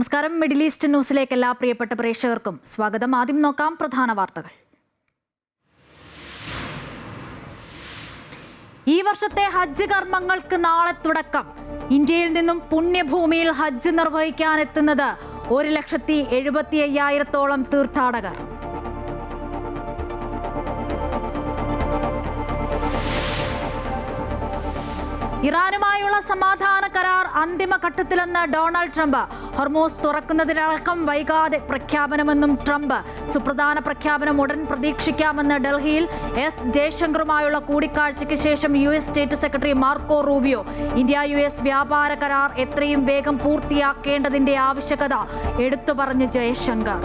നമസ്കാരം. Middle east ന്യൂസിലേക്ക് എല്ലാ പ്രിയപ്പെട്ട പ്രേക്ഷകർക്കും സ്വാഗതം. ആദ്യം നോക്കാം പ്രധാന വാർത്തകൾ. ഈ വർഷത്തെ ഹജ്ജ് കർമ്മങ്ങൾക്ക് നാളെ തുടക്കം. ഇന്ത്യയിൽ നിന്നും പുണ്യഭൂമിയിൽ ഹജ്ജ് നിർവഹിക്കാനെത്തുന്നത് 1,75,000-ഓളം തീർത്ഥാടകർ. ഇറാനുമായുള്ള സമാധാന കരാർ അന്തിമഘട്ടത്തിലെന്ന് ഡൊണാൾഡ് ട്രംപ്. ഹോർമൂസ് തുറക്കുന്നതിനടക്കം വൈകാതെ പ്രഖ്യാപനമെന്നും ട്രംപ്. സുപ്രധാന പ്രഖ്യാപനം ഉടൻ പ്രതീക്ഷിക്കാമെന്ന് ഡൽഹിയിൽ എസ് ജയശങ്കറുമായുള്ള കൂടിക്കാഴ്ചയ്ക്ക് ശേഷം US state secretary Marco Rubio. India വ്യാപാര കരാർ എത്രയും വേഗം പൂർത്തിയാക്കേണ്ടതിന്റെ ആവശ്യകത എടുത്തു പറഞ്ഞ് ജയശങ്കർ.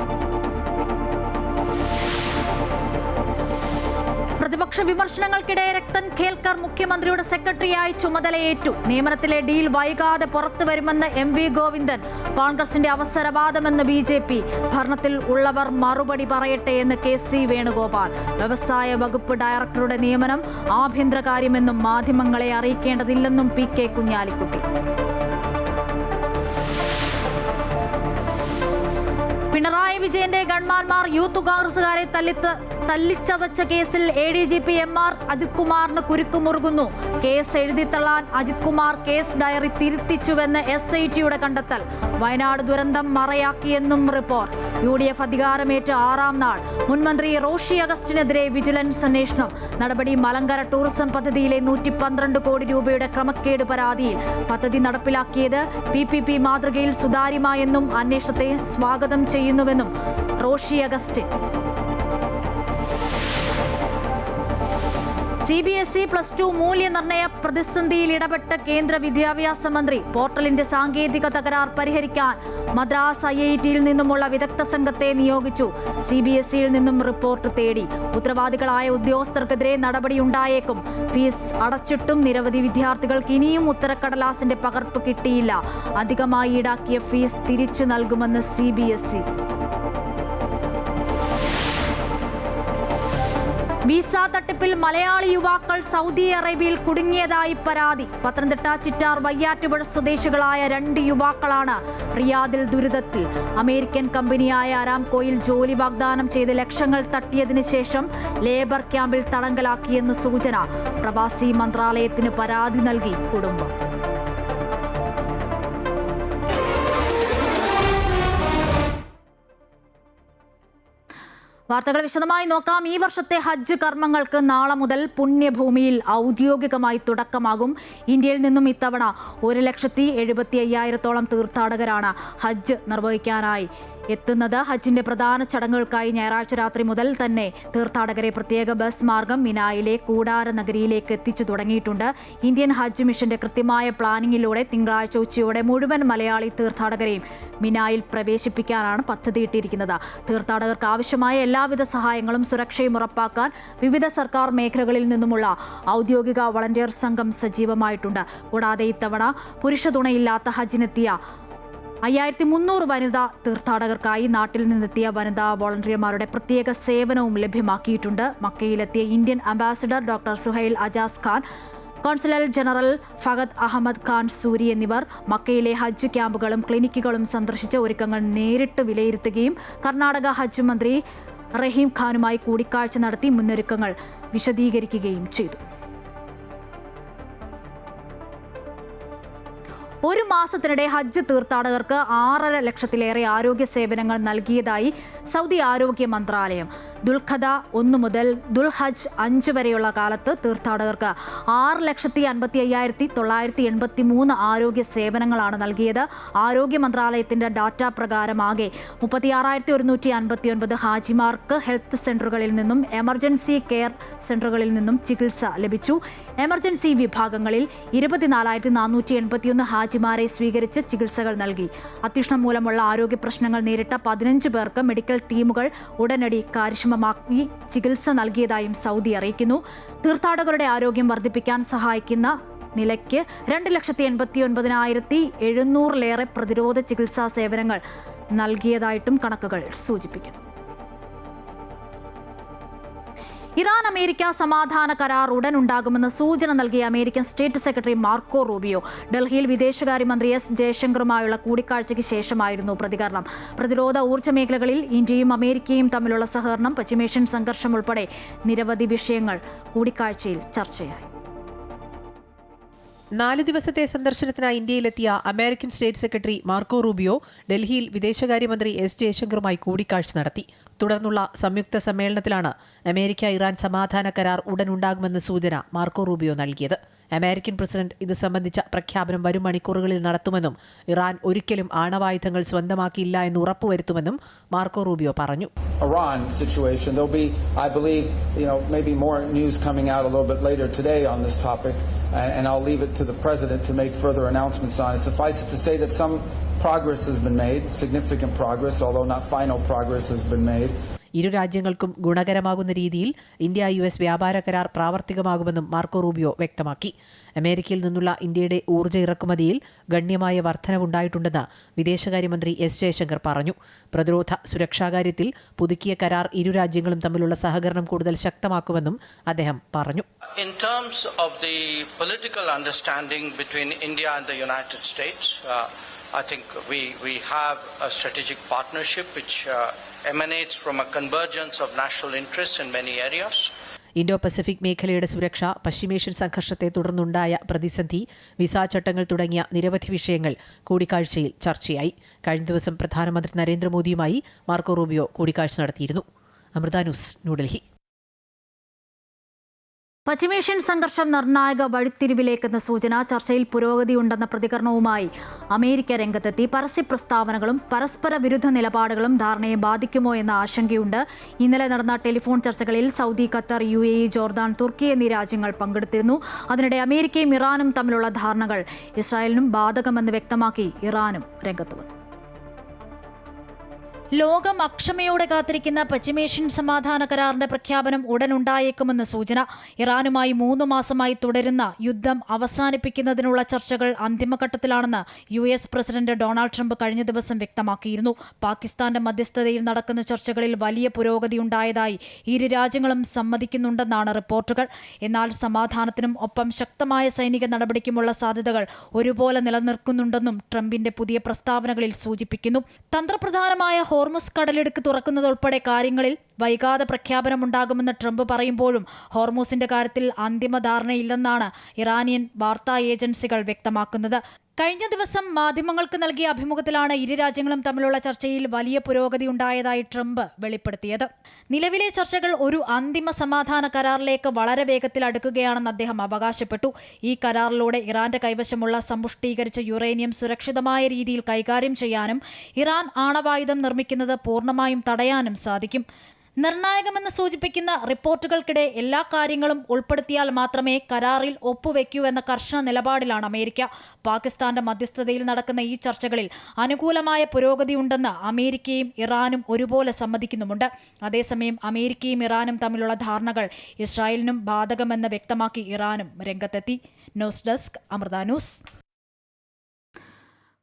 പ്രതിപക്ഷ വിമർശനങ്ങൾക്കിടെ രത്തൻ ഖേൽക്കർ മുഖ്യമന്ത്രിയുടെ സെക്രട്ടറിയായി ചുമതലയേറ്റു. നിയമനത്തിലെ ഡീൽ വൈകാതെ പുറത്തുവരുമെന്ന് MV ഗോവിന്ദൻ. കോൺഗ്രസിന്റെ അവസരവാദമെന്ന് BJP. ഭരണത്തിൽ ഉള്ളവർ മറുപടി പറയട്ടെ എന്ന് KC വേണുഗോപാൽ. വ്യവസായ വകുപ്പ് ഡയറക്ടറുടെ നിയമനം ആഭ്യന്തരകാര്യമെന്നും മാധ്യമങ്ങളെ അറിയിക്കേണ്ടതില്ലെന്നും PK കുഞ്ഞാലിക്കുട്ടി. പിണറായി വിജയന്റെ ഗൺമാൻമാർ യൂത്ത് കോൺഗ്രസുകാരെ തല്ലിച്ചതച്ച കേസിൽ ADGP MR അജിത് കുമാറിന് കുരുക്കുമുറുകുന്നു. കേസ് എഴുതിത്തള്ളാൻ അജിത് കുമാർ കേസ് ഡയറി തിരുത്തിച്ചുവെന്ന് SITയുടെ കണ്ടെത്തൽ. വയനാട് ദുരന്തം മറയാക്കിയെന്നും റിപ്പോർട്ട്. UDF അധികാരമേറ്റ് 6ാം നാൾ. മുൻമന്ത്രി റോഷി അഗസ്റ്റിനെതിരെ വിജിലൻസ് അന്വേഷണം. നടപടി മലങ്കര ടൂറിസം പദ്ധതിയിലെ 112 കോടി രൂപയുടെ ക്രമക്കേട് പരാതിയിൽ. പദ്ധതി നടപ്പിലാക്കിയത് PPP മാതൃകയിൽ സുതാര്യമായെന്നും അന്വേഷണത്തെ സ്വാഗതം ചെയ്യുന്നുവെന്നും റോഷി അഗസ്റ്റിൻ. CBSE +2 മൂല്യനിർണ്ണയ പ്രതിസന്ധിയിൽ ഇടപെട്ട് കേന്ദ്ര വിദ്യാഭ്യാസ മന്ത്രി. പോർട്ടലിന്റെ സാങ്കേതിക തകരാർ പരിഹരിക്കാൻ മദ്രാസ് IITയിൽ നിന്നുമുള്ള വിദഗ്ധ സംഘത്തെ നിയോഗിച്ചു. CBSEയിൽ നിന്നും റിപ്പോർട്ട് തേടി. ഉത്തരവാദികളായ ഉദ്യോഗസ്ഥർക്കെതിരെ നടപടിയുണ്ടായേക്കും. ഫീസ് അടച്ചിട്ടും നിരവധി വിദ്യാർത്ഥികൾക്ക് ഇനിയും ഉത്തരക്കടലാസിന്റെ പകർപ്പ് കിട്ടിയില്ല. അധികമായി ഈടാക്കിയ ഫീസ് തിരിച്ചു നൽകുമെന്ന് CBSE. വിസ തട്ടിപ്പിൽ മലയാളി യുവാക്കൾ സൗദി അറേബ്യയിൽ കുടുങ്ങിയതായി പരാതി. പത്തനംതിട്ട ചിറ്റാർ വയ്യാറ്റുപുഴ സ്വദേശികളായ 2 യുവാക്കളാണ് റിയാദിൽ ദുരിതത്തിൽ. അമേരിക്കൻ കമ്പനിയായ അരാംകോയിൽ ജോലി വാഗ്ദാനം ചെയ്ത് ലക്ഷങ്ങൾ തട്ടിയതിനു ശേഷം ലേബർ ക്യാമ്പിൽ തടങ്കലാക്കിയെന്ന് സൂചന. പ്രവാസി മന്ത്രാലയത്തിന് പരാതി നൽകി കുടുംബം. വാർത്തകൾ വിശദമായി നോക്കാം. ഈ വർഷത്തെ ഹജ്ജ് കർമ്മങ്ങൾക്ക് നാളെ മുതൽ പുണ്യഭൂമിയിൽ ഔദ്യോഗികമായി തുടക്കമാകും. ഇന്ത്യയിൽ നിന്നും ഇത്തവണ 1,75,000-ഓളം തീർത്ഥാടകരാണ് ഹജ്ജ് നിർവഹിക്കാനായി എത്തുന്നത്. ഹജ്ജിന്റെ പ്രധാന ചടങ്ങുകൾക്കായി ഞായറാഴ്ച രാത്രി മുതൽ തന്നെ തീർത്ഥാടകരെ പ്രത്യേക ബസ് മാർഗം മിനായിലെ കൂടാര നഗരിയിലേക്ക് എത്തിച്ചു തുടങ്ങിയിട്ടുണ്ട്. ഇന്ത്യൻ ഹജ്ജ് മിഷന്റെ കൃത്യമായ പ്ലാനിങ്ങിലൂടെ തിങ്കളാഴ്ച ഉച്ചയോടെ മുഴുവൻ മലയാളി തീർത്ഥാടകരെയും മിനായിൽ പ്രവേശിപ്പിക്കാനാണ് പദ്ധതിയിട്ടിരിക്കുന്നത്. തീർത്ഥാടകർക്ക് ആവശ്യമായ എല്ലാവിധ സഹായങ്ങളും സുരക്ഷയും ഉറപ്പാക്കാൻ വിവിധ സർക്കാർ മേഖലകളിൽ നിന്നുമുള്ള ഔദ്യോഗിക വളണ്ടിയർ സംഘം സജീവമായിട്ടുണ്ട്. കൂടാതെ ഇത്തവണ പുരുഷ തുണയില്ലാത്ത ഹജ്ജിനെത്തിയ 5300 വനിതാ തീർത്ഥാടകർക്കായി നാട്ടിൽ നിന്നെത്തിയ വനിതാ വോളണ്ടിയർമാരുടെ പ്രത്യേക സേവനവും ലഭ്യമാക്കിയിട്ടുണ്ട്. മക്കയിലെത്തിയ Indian ambassador doctor Suhail Ajaz Khan, consular general Fahad Ahmed Khan Suri എന്നിവർ മക്കയിലെ ഹജ്ജ് ക്യാമ്പുകളും ക്ലിനിക്കുകളും സന്ദർശിച്ച് ഒരുക്കങ്ങൾ നേരിട്ട് വിലയിരുത്തുകയും കർണാടക ഹജ്ജ് മന്ത്രി റഹീം ഖാനുമായി കൂടിക്കാഴ്ച നടത്തി മുന്നൊരുക്കങ്ങൾ വിശദീകരിക്കുകയും ചെയ്തു. ഒരു മാസത്തിനിടെ ഹജ്ജ് തീർത്ഥാടകർക്ക് 6.5 ലക്ഷത്തിലേറെ ആരോഗ്യ സേവനങ്ങൾ നൽകിയതായി സൗദി ആരോഗ്യ മന്ത്രാലയം. ദുൽഖദ 1 മുതൽ ദുൽഹജ്ജ് 5 വരെയുള്ള കാലത്ത് തീർത്ഥാടകർക്ക് 6,55,983 ആരോഗ്യ സേവനങ്ങളാണ് നൽകിയത്. ആരോഗ്യ മന്ത്രാലയത്തിന്റെ ഡാറ്റ പ്രകാരം ആകെ 36,159 ഹാജിമാർക്ക് ഹെൽത്ത് സെന്ററുകളിൽ നിന്നും എമർജൻസി കെയർ സെന്ററുകളിൽ നിന്നും ചികിത്സ ലഭിച്ചു. എമർജൻസി വിഭാഗങ്ങളിൽ 24,481 ഹാജിമാരെ സ്വീകരിച്ച് ചികിത്സകൾ നൽകി. അത്യുഷ്ണം മൂലമുള്ള ആരോഗ്യ പ്രശ്നങ്ങൾ നേരിട്ട 15 പേർക്ക് മെഡിക്കൽ ടീമുകൾ ഉടനടി കാര്യക്ഷമമാക്കി ചികിത്സ നൽകിയതായും സൗദി അറിയിക്കുന്നു. തീർത്ഥാടകരുടെ ആരോഗ്യം വർദ്ധിപ്പിക്കാൻ സഹായിക്കുന്ന നിലയ്ക്ക് 2,89,700-ലേറെ പ്രതിരോധ ചികിത്സാ സേവനങ്ങൾ നൽകിയതായിട്ടും കണക്കുകൾ സൂചിപ്പിക്കുന്നു. ഇറാൻ അമേരിക്ക സമാധാന കരാർ ഉടനുണ്ടാകുമെന്ന് സൂചന നൽകിയ American state secretary Marco Rubio ഡൽഹിയിൽ വിദേശകാര്യമന്ത്രി എസ് ജയശങ്കറുമായുള്ള കൂടിക്കാഴ്ചയ്ക്ക് ശേഷമായിരുന്നു പ്രതികരണം. പ്രതിരോധ ഊർജ്ജ മേഖലകളിൽ ഇന്ത്യയും അമേരിക്കയും തമ്മിലുള്ള സഹകരണം, പശ്ചിമേഷ്യൻ സംഘർഷം ഉൾപ്പെടെ നിരവധി വിഷയങ്ങൾ കൂടിക്കാഴ്ചയിൽ ചർച്ചയായി. 4 ദിവസത്തെ സന്ദർശനത്തിനായി ഇന്ത്യയിലെത്തിയ American state secretary Marco Rubio ഡൽഹിയിൽ വിദേശകാര്യമന്ത്രി എസ് ജയശങ്കറുമായി കൂടിക്കാഴ്ച നടത്തി. തുടർന്നുള്ള സംയുക്ത സമ്മേളനത്തിലാണ് അമേരിക്ക ഇറാൻ സമാധാന കരാർ ഉടനുണ്ടാകുമെന്ന സൂചന മാർക്കോ റൂബിയോ നൽകിയത്. അമേരിക്കൻ പ്രസിഡന്റ് ഇത് സംബന്ധിച്ച പ്രഖ്യാപനം വരും മണിക്കൂറുകളിൽ നടത്തുമെന്നും ഇറാൻ ഒരിക്കലും ആണവായുധങ്ങൾ സ്വന്തമാക്കിയില്ല എന്ന് ഉറപ്പുവരുത്തുമെന്നും മാർക്കോ റൂബിയോ പറഞ്ഞു. Iran situation, there'll be, I believe, maybe more news coming out a little bit later today on this topic, and I'll leave it to the president to make further announcements on it. Suffice it to say that some progress has been made, significant progress, although not final progress has been made. ഇരു രാജ്യങ്ങൾക്കും ഗുണകരമാകുന്ന രീതിയിൽ ഇന്ത്യ-US വ്യാപാര കരാർ പ്രാവർത്തികമാകുമെന്നും Marco Rubio വ്യക്തമാക്കി. അമേരിക്കയിൽ നിന്നുള്ള ഇന്ത്യയുടെ ഊർജ്ജ ഇറക്കുമതിയിൽ ഗണ്യമായ വർധനവുണ്ടായിട്ടുണ്ടെന്ന് വിദേശകാര്യമന്ത്രി എസ് ജയശങ്കർ പറഞ്ഞു. പ്രതിരോധ സുരക്ഷാ കാര്യത്തിൽ പുതുക്കിയ കരാർ ഇരു രാജ്യങ്ങളും തമ്മിലുള്ള സഹകരണം കൂടുതൽ ശക്തമാക്കുമെന്നും അദ്ദേഹം പറഞ്ഞു. In terms of the political understanding between India and the United States, I think we have a strategic partnership which emanates from a convergence of national interests in many areas. Indo Pacific മേഖലയുടെ സുരക്ഷ, പശ്ചിമേഷ്യൻ സംഘർഷത്തെ തുടർന്നുണ്ടായ പ്രതിസന്ധി, visa ചട്ടങ്ങൾ തുടങ്ങിയ നിരവധി വിഷയങ്ങൾ കൂടിക്കാഴ്ചയിൽ ചർച്ചയായി. കഴിഞ്ഞ ദിവസം പ്രധാനമന്ത്രി നരേന്ദ്രമോദിയുമായി മാർക്കോ റൂബിയോ കൂടിക്കാഴ്ച നടത്തിയിരുന്നു. അമൃത ന്യൂസ്, ന്യൂഡൽഹി. പശ്ചിമേഷ്യൻ സംഘർഷം നിർണായക വഴിത്തിരിവിലേക്കെന്ന സൂചന, ചർച്ചയിൽ പുരോഗതിയുണ്ടെന്ന പ്രതികരണവുമായി അമേരിക്ക രംഗത്തെത്തി. പരസ്യ പ്രസ്താവനകളും പരസ്പര വിരുദ്ധ നിലപാടുകളും ധാരണയെ ബാധിക്കുമോ എന്ന ആശങ്കയുണ്ട്. ഇന്നലെ നടന്ന ടെലിഫോൺ ചർച്ചകളിൽ സൗദി, ഖത്തർ, UAE, ജോർദാൻ, തുർക്കി എന്നീ രാജ്യങ്ങൾ പങ്കെടുത്തിരുന്നു. അതിനിടെ അമേരിക്കയും ഇറാനും തമ്മിലുള്ള ധാരണകൾ ഇസ്രായേലിനും ബാധകമെന്ന് വ്യക്തമാക്കി ഇറാനും രംഗത്ത് വന്നു. ലോകം അക്ഷമയോടെ കാത്തിരിക്കുന്ന പശ്ചിമേഷ്യൻ സമാധാന കരാറിന്റെ പ്രഖ്യാപനം ഉടനുണ്ടായേക്കുമെന്ന് സൂചന. ഇറാനുമായി 3 മാസമായി തുടരുന്ന യുദ്ധം അവസാനിപ്പിക്കുന്നതിനുള്ള ചർച്ചകൾ അന്തിമഘട്ടത്തിലാണെന്ന് US പ്രസിഡന്റ് ഡൊണാൾഡ് ട്രംപ് കഴിഞ്ഞ ദിവസം വ്യക്തമാക്കിയിരുന്നു. പാകിസ്ഥാന്റെ മധ്യസ്ഥതയിൽ നടക്കുന്ന ചർച്ചകളിൽ വലിയ പുരോഗതിയുണ്ടായതായി ഇരു രാജ്യങ്ങളും സമ്മതിക്കുന്നുണ്ടെന്നാണ് റിപ്പോർട്ടുകൾ. എന്നാൽ സമാധാനത്തിനും ഒപ്പം ശക്തമായ സൈനിക നടപടിക്കുമുള്ള സാധ്യതകൾ ഒരുപോലെ നിലനിൽക്കുന്നുണ്ടെന്നും ട്രംപിന്റെ പുതിയ പ്രസ്താവനകളിൽ സൂചിപ്പിക്കുന്നു. തന്ത്രപ്രധാനമായ ഹോർമുസ് കടലിടുക്ക് തുറക്കുന്നതുൾപ്പെടെ കാര്യങ്ങളിൽ വൈകാതെ പ്രഖ്യാപനമുണ്ടാകുമെന്ന് ട്രംപ് പറയുമ്പോഴും ഹോർമുസിന്റെ കാര്യത്തിൽ അന്തിമ ധാരണയില്ലെന്നാണ് ഇറാനിയൻ വാർത്താ ഏജൻസികൾ വ്യക്തമാക്കുന്നത്. കഴിഞ്ഞ ദിവസം മാധ്യമങ്ങൾക്ക് നൽകിയ അഭിമുഖത്തിലാണ് ഇരു രാജ്യങ്ങളും തമ്മിലുള്ള ചർച്ചയിൽ വലിയ പുരോഗതി ഉണ്ടായതായി ട്രംപ് വെളിപ്പെടുത്തിയത്. നിലവിലെ ചർച്ചകൾ ഒരു അന്തിമ സമാധാന കരാറിലേക്ക് വളരെ വേഗത്തിൽ അടുക്കുകയാണെന്ന് അദ്ദേഹം അവകാശപ്പെട്ടു. ഈ കരാറിലൂടെ ഇറാന്റെ കൈവശമുള്ള സമ്പുഷ്ടീകരിച്ച യുറേനിയം സുരക്ഷിതമായ രീതിയിൽ കൈകാര്യം ചെയ്യാനും ഇറാൻ ആണവായുധം നിർമ്മിക്കുന്നത് പൂർണ്ണമായും തടയാനും സാധിക്കും. നിർണായകമെന്ന് സൂചിപ്പിക്കുന്ന റിപ്പോർട്ടുകൾക്കിടെ എല്ലാ കാര്യങ്ങളും ഉൾപ്പെടുത്തിയാൽ മാത്രമേ കരാറിൽ ഒപ്പുവെക്കൂ എന്ന കർശന നിലപാടിലാണ് അമേരിക്ക. പാകിസ്ഥാന്റെ മധ്യസ്ഥതയിൽ നടക്കുന്ന ഈ ചർച്ചകളിൽ അനുകൂലമായ പുരോഗതിയുണ്ടെന്ന് അമേരിക്കയും ഇറാനും ഒരുപോലെ സമ്മതിക്കുന്നുമുണ്ട്. അതേസമയം അമേരിക്കയും ഇറാനും തമ്മിലുള്ള ധാരണകൾ ഇസ്രായേലിനും ബാധകമെന്ന് വ്യക്തമാക്കി ഇറാനും രംഗത്തെത്തി. News desk, Amrita news.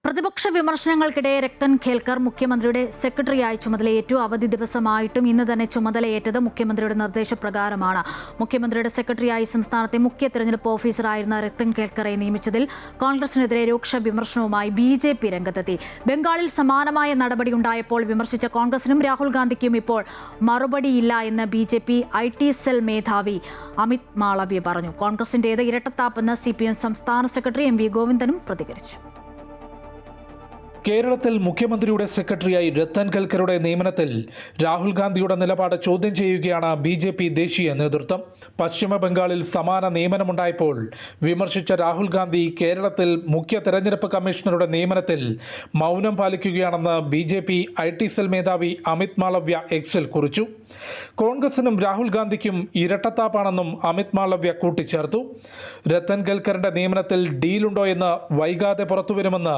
പ്രതിപക്ഷ വിമർശനങ്ങൾക്കിടെ രത്തൻ ഖേൽക്കർ മുഖ്യമന്ത്രിയുടെ സെക്രട്ടറിയായി ചുമതലയേറ്റു. അവധി ദിവസമായിട്ടും ഇന്ന് തന്നെ ചുമതലയേറ്റത് മുഖ്യമന്ത്രിയുടെ നിർദ്ദേശപ്രകാരമാണ്. മുഖ്യമന്ത്രിയുടെ സെക്രട്ടറിയായി സംസ്ഥാനത്തെ മുഖ്യ തെരഞ്ഞെടുപ്പ് ഓഫീസറായിരുന്ന രത്തൻ ഖേൽക്കറെ നിയമിച്ചതിൽ കോൺഗ്രസിനെതിരെ രൂക്ഷ വിമർശനവുമായി BJP രംഗത്തെത്തി. ബംഗാളിൽ സമാനമായ നടപടിയുണ്ടായപ്പോൾ വിമർശിച്ച കോൺഗ്രസിനും രാഹുൽ ഗാന്ധിക്കും ഇപ്പോൾ മറുപടിയില്ല എന്ന് BJP IT സെൽ മേധാവി അമിത് മാളവ്യ പറഞ്ഞു. കോൺഗ്രസിന്റേത് ഇരട്ടത്താപ്പെന്ന് CPM സംസ്ഥാന സെക്രട്ടറി MV ഗോവിന്ദനും പ്രതികരിച്ചു. കേരളത്തിൽ മുഖ്യമന്ത്രിയുടെ സെക്രട്ടറിയായി രത്തൻ ഖേൽക്കറുടെ നിയമനത്തിൽ രാഹുൽ ഗാന്ധിയുടെ നിലപാട് ചോദ്യം ചെയ്യുകയാണ് BJP ദേശീയ നേതൃത്വം. പശ്ചിമ ബംഗാളിൽ സമാന നിയമനമുണ്ടായപ്പോൾ വിമർശിച്ച രാഹുൽ ഗാന്ധി കേരളത്തിൽ മുഖ്യ തെരഞ്ഞെടുപ്പ് കമ്മീഷണറുടെ നിയമനത്തിൽ മൗനം പാലിക്കുകയാണെന്ന് BJP IT സെൽ മേധാവി അമിത് മാളവ്യ എക്സിൽ കുറിച്ചു. കോൺഗ്രസിനും രാഹുൽ ഗാന്ധിക്കും ഇരട്ടത്താപ്പാണെന്നും അമിത് മാളവ്യ കൂട്ടിച്ചേർത്തു. രത്തൻ ഖേൽക്കറിന്റെ നിയമനത്തിൽ ഡീലുണ്ടോ എന്ന് വൈകാതെ പുറത്തുവരുമെന്ന്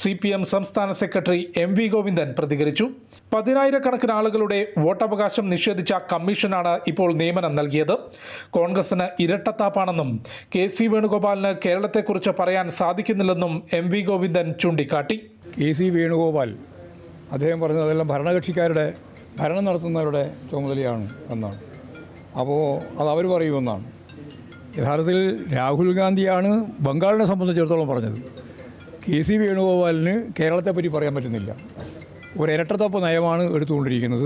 CPM സംസ്ഥാന സെക്രട്ടറി MV ഗോവിന്ദൻ പ്രതികരിച്ചു. 10,000-കണക്കിന് ആളുകളുടെ വോട്ടവകാശം നിഷേധിച്ച കമ്മീഷനാണ് ഇപ്പോൾ നിയമനം നൽകിയത്. കോൺഗ്രസിന് ഇരട്ടത്താപ്പാണെന്നും KC വേണുഗോപാലിന് കേരളത്തെക്കുറിച്ച് പറയാൻ സാധിക്കുന്നില്ലെന്നും MV ഗോവിന്ദൻ ചൂണ്ടിക്കാട്ടി. KC വേണുഗോപാൽ അദ്ദേഹം പറഞ്ഞത് അതെല്ലാം ഭരണകക്ഷിക്കാരുടെ ഭരണം നടത്തുന്നവരുടെ ചുമതലയാണ് എന്നാണ്. അപ്പോൾ അത് അവർ പറയുമെന്നാണ്. യഥാർത്ഥത്തിൽ രാഹുൽ ഗാന്ധിയാണ് ബംഗാളിനെ സംബന്ധിച്ചിടത്തോളം പറഞ്ഞത്. KC വേണുഗോപാലിന് കേരളത്തെപ്പറ്റി പറയാൻ പറ്റുന്നില്ല. ഒരു ഇരട്ടത്തപ്പ് നയമാണ് എടുത്തുകൊണ്ടിരിക്കുന്നത്.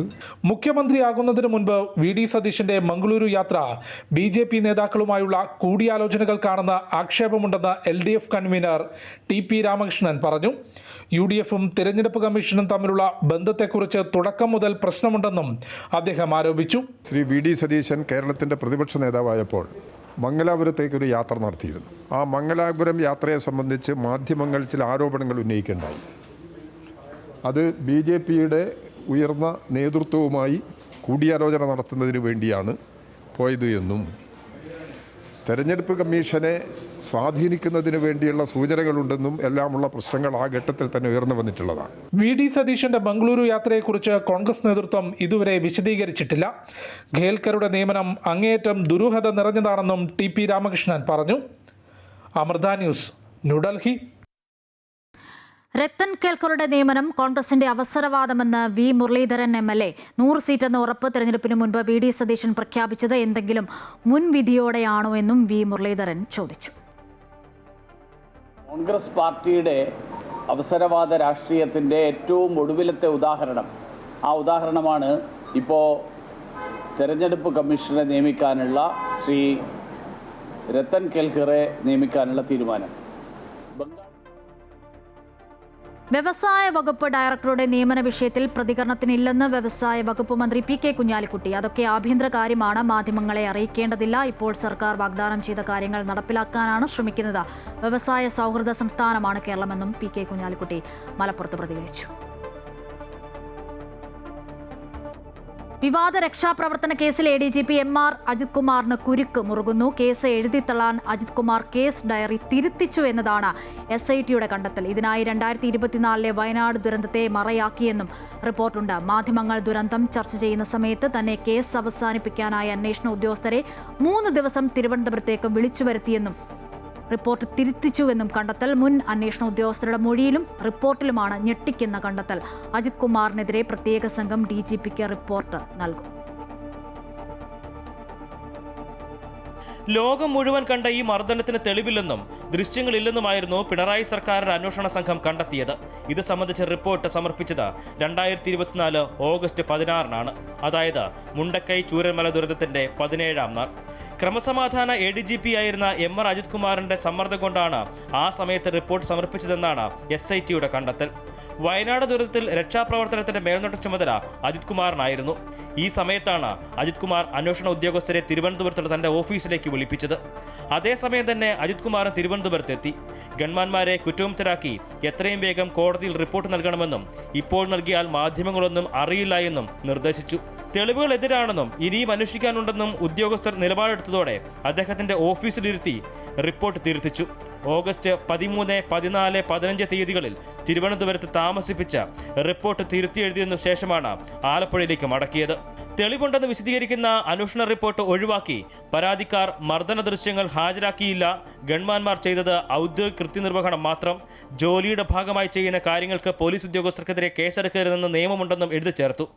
മുഖ്യമന്ത്രിയാകുന്നതിന് മുൻപ് VD സതീശന്റെ മംഗളൂരു യാത്ര BJP നേതാക്കളുമായുള്ള കൂടിയാലോചനകൾക്കാണെന്ന് ആക്ഷേപമുണ്ടെന്ന് LDF convener TP Ramakrishnan പറഞ്ഞു. UDFും തിരഞ്ഞെടുപ്പ് കമ്മീഷനും തമ്മിലുള്ള ബന്ധത്തെക്കുറിച്ച് തുടക്കം മുതൽ പ്രശ്നമുണ്ടെന്നും അദ്ദേഹം ആരോപിച്ചു. ശ്രീ VD സതീശൻ കേരളത്തിൻ്റെ പ്രതിപക്ഷ നേതാവായപ്പോൾ മംഗലാപുരത്തേക്കൊരു യാത്ര നടത്തിയിരുന്നു. ആ മംഗലാപുരം യാത്രയെ സംബന്ധിച്ച് മാധ്യമങ്ങൾ ചില ആരോപണങ്ങൾ ഉന്നയിക്കുകയുണ്ടായി. അത് BJPയുടെ ഉയർന്ന നേതൃത്വവുമായി കൂടിയാലോചന നടത്തുന്നതിന് വേണ്ടിയാണ് പോയത് എന്നും തെരഞ്ഞെടുപ്പ് കമ്മീഷനെ സ്വാധീനിക്കുന്നതിന് വേണ്ടിയുള്ള സൂചനകളുണ്ടെന്നും എല്ലാമുള്ള പ്രശ്നങ്ങൾ ആ ഘട്ടത്തിൽ തന്നെ ഉയർന്നു വന്നിട്ടുള്ളതാണ്. VD സതീശന്റെ ബംഗളൂരു യാത്രയെക്കുറിച്ച് കോൺഗ്രസ് നേതൃത്വം ഇതുവരെ വിശദീകരിച്ചിട്ടില്ല. ഖേൽക്കറുടെ നിയമനം അങ്ങേയറ്റം ദുരൂഹത നിറഞ്ഞതാണെന്നും TP രാമകൃഷ്ണൻ പറഞ്ഞു. അമൃത ന്യൂസ്, ന്യൂഡൽഹി. രത്തൻ കേൽക്കറുടെ നിയമനം കോൺഗ്രസിന്റെ അവസരവാദമെന്ന് V മുരളീധരൻ MLA. 100 സീറ്റെന്ന ഉറപ്പ് തെരഞ്ഞെടുപ്പിന് മുൻപ് VD സതീശൻ പ്രഖ്യാപിച്ചത് എന്തെങ്കിലും മുൻവിധിയോടെയാണോ എന്നും V മുരളീധരൻ ചോദിച്ചു. കോൺഗ്രസ് പാർട്ടിയുടെ അവസരവാദ രാഷ്ട്രീയത്തിൻ്റെ ഏറ്റവും ഒടുവിലത്തെ ഉദാഹരണമാണ് ഇപ്പോൾ തെരഞ്ഞെടുപ്പ് കമ്മീഷനെ നിയമിക്കാനുള്ള ശ്രീ രത്തൻ കേൽക്കറെ നിയമിക്കാനുള്ള തീരുമാനം. വ്യവസായ വകുപ്പ് ഡയറക്ടറുടെ നിയമന വിഷയത്തിൽ പ്രതികരണത്തിനില്ലെന്ന് വ്യവസായ വകുപ്പ് മന്ത്രി PK കുഞ്ഞാലിക്കുട്ടി. അതൊക്കെ ആഭ്യന്തര കാര്യമാണ്, മാധ്യമങ്ങളെ അറിയിക്കേണ്ടതില്ല. ഇപ്പോൾ സർക്കാർ വാഗ്ദാനം ചെയ്ത കാര്യങ്ങൾ നടപ്പിലാക്കാനാണ് ശ്രമിക്കുന്നത്. വ്യവസായ സൗഹൃദ സംസ്ഥാനമാണ് കേരളമെന്നും PK കുഞ്ഞാലിക്കുട്ടി മലപ്പുറത്ത് പ്രതികരിച്ചു. വിവാദ രക്ഷാപ്രവർത്തന കേസിൽ ADGP MR അജിത് കുമാറിന് കുരുക്ക് മുറുകുന്നു. കേസ് എഴുതിത്തള്ളാൻ അജിത് കുമാർ കേസ് ഡയറി തിരുത്തിച്ചു എന്നതാണ് SITയുടെ കണ്ടെത്തൽ. ഇതിനായി 2024 വയനാട് ദുരന്തത്തെ മറയാക്കിയെന്നും റിപ്പോർട്ടുണ്ട്. മാധ്യമങ്ങൾ ദുരന്തം ചർച്ച ചെയ്യുന്ന സമയത്ത് തന്നെ കേസ് അവസാനിപ്പിക്കാനായി അന്വേഷണ ഉദ്യോഗസ്ഥരെ 3 ദിവസം തിരുവനന്തപുരത്തേക്ക് വിളിച്ചു വരുത്തിയെന്നും റിപ്പോർട്ട് തിരുത്തിച്ചുവെന്നും കണ്ടെത്തൽ. മുൻ അന്വേഷണ ഉദ്യോഗസ്ഥരുടെ മൊഴിയിലും റിപ്പോർട്ടിലുമാണ് ഞെട്ടിക്കുന്ന കണ്ടെത്തൽ. അജിത് കുമാറിനെതിരെ പ്രത്യേക സംഘം DGPക്ക് റിപ്പോർട്ട് നൽകും. ലോകം മുഴുവൻ കണ്ട ഈ മർദ്ദനത്തിന് തെളിവില്ലെന്നും ദൃശ്യങ്ങളില്ലെന്നുമായിരുന്നു പിണറായി സർക്കാരിന്റെ അന്വേഷണ സംഘം കണ്ടെത്തിയത്. ഇത് സംബന്ധിച്ച റിപ്പോർട്ട് സമർപ്പിച്ചത് 2024 ഓഗസ്റ്റ് 16-നാണ്. അതായത് മുണ്ടക്കൈ ചൂരൽമല ദുരന്തത്തിന്റെ 17-ാം നാൾ. ക്രമസമാധാന ADGP ആയിരുന്ന MR അജിത് കുമാറിന്റെ സമ്മർദ്ദം കൊണ്ടാണ് ആ സമയത്ത് റിപ്പോർട്ട് സമർപ്പിച്ചതെന്നാണ് SITയുടെ കണ്ടെത്തൽ. വയനാട് ദുരന്തത്തിൽ രക്ഷാപ്രവർത്തനത്തിന്റെ മേൽനോട്ട ചുമതല അജിത് കുമാറിനായിരുന്നു. ഈ സമയത്താണ് അജിത് കുമാർ അന്വേഷണ ഉദ്യോഗസ്ഥരെ തിരുവനന്തപുരത്തുള്ള തന്റെ ഓഫീസിലേക്ക് വിളിപ്പിച്ചത്. അതേസമയം തന്നെ അജിത് കുമാർ തിരുവനന്തപുരത്തെത്തി. ഗൺമാന്മാരെ കുറ്റവിമുക്തരാക്കി എത്രയും വേഗം കോടതിയിൽ റിപ്പോർട്ട് നൽകണമെന്നും ഇപ്പോൾ നൽകിയാൽ മാധ്യമങ്ങളൊന്നും അറിയില്ല എന്നും നിർദ്ദേശിച്ചു. തെളിവുകൾ എതിരാണെന്നും ഇനിയും അന്വേഷിക്കാനുണ്ടെന്നും ഉദ്യോഗസ്ഥർ നിലപാടെടുത്തതോടെ അദ്ദേഹത്തിന്റെ ഓഫീസിലിരുത്തി റിപ്പോർട്ട് തിരുത്തിച്ചു. ഓഗസ്റ്റ് 13, 14, 15 തീയതികളിൽ തിരുവനന്തപുരത്ത് താമസിപ്പിച്ച റിപ്പോർട്ട് തിരുത്തിയെഴുതിയതിനു ശേഷമാണ് ആലപ്പുഴയിലേക്ക് മടക്കിയത്. തെളിവുണ്ടെന്ന് വിശദീകരിക്കുന്ന അന്വേഷണ റിപ്പോർട്ട് ഒഴിവാക്കി പരാതിക്കാർ മർദ്ദന ദൃശ്യങ്ങൾ ഹാജരാക്കിയില്ല, ഗൺമാന്മാർ ചെയ്തത് ഔദ്യോഗിക കൃത്യനിർവഹണം മാത്രം, ജോലിയുടെ ഭാഗമായി ചെയ്യുന്ന കാര്യങ്ങൾക്ക് പോലീസ് ഉദ്യോഗസ്ഥർക്കെതിരെ കേസെടുക്കരുതെന്ന് നിയമമുണ്ടെന്നും എഴുതി ചേർത്തു.